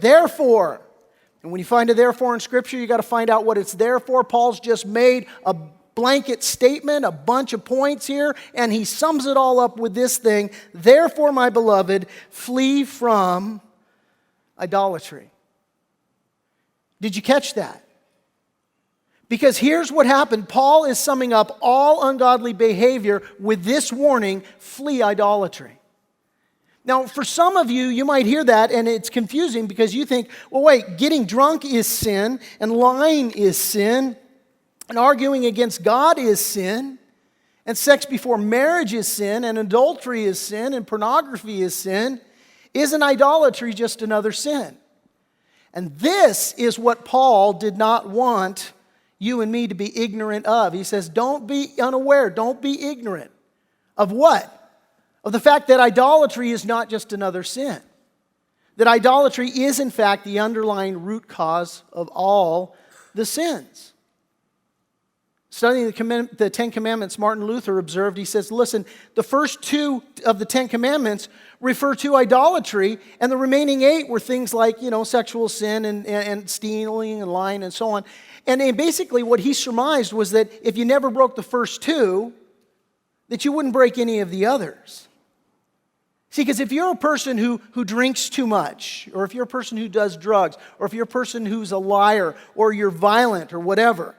therefore. And when you find a therefore in Scripture, you got to find out what it's there for. Paul's just made a blanket statement, a bunch of points here, and he sums it all up with this thing. Therefore, my beloved, flee from idolatry. Did you catch that? Because here's what happened. Paul is summing up all ungodly behavior with this warning: flee idolatry. Now, for some of you, you might hear that and it's confusing because you think, well, wait, getting drunk is sin, and lying is sin, and arguing against God is sin, and sex before marriage is sin, and adultery is sin, and pornography is sin. Isn't idolatry just another sin? And this is what Paul did not want you and me to be ignorant of. He says, don't be unaware, don't be ignorant. Of what? Of the fact that idolatry is not just another sin. That idolatry is, in fact, the underlying root cause of all the sins. Studying the Ten Commandments, Martin Luther observed, he says, listen, the first 2 of the 10 Commandments refer to idolatry, and the remaining 8 were things like, sexual sin and stealing and lying and so on. And basically what he surmised was that if you never broke the first 2, that you wouldn't break any of the others. See, because if you're a person who drinks too much, or if you're a person who does drugs, or if you're a person who's a liar, or you're violent, or whatever,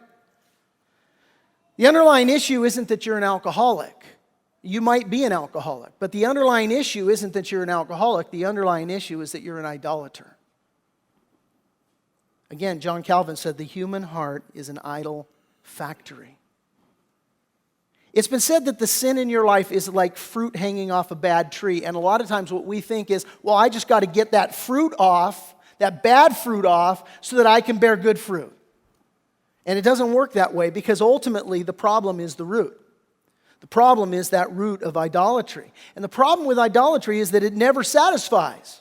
the underlying issue isn't that you're an alcoholic. You might be an alcoholic, but the underlying issue isn't that you're an alcoholic. The underlying issue is that you're an idolater. Again, John Calvin said the human heart is an idol factory. It's been said that the sin in your life is like fruit hanging off a bad tree. And a lot of times what we think is, well, I just got to get that fruit off, that bad fruit off, so that I can bear good fruit. And it doesn't work that way, because ultimately the problem is the root. The problem is that root of idolatry. And the problem with idolatry is that it never satisfies.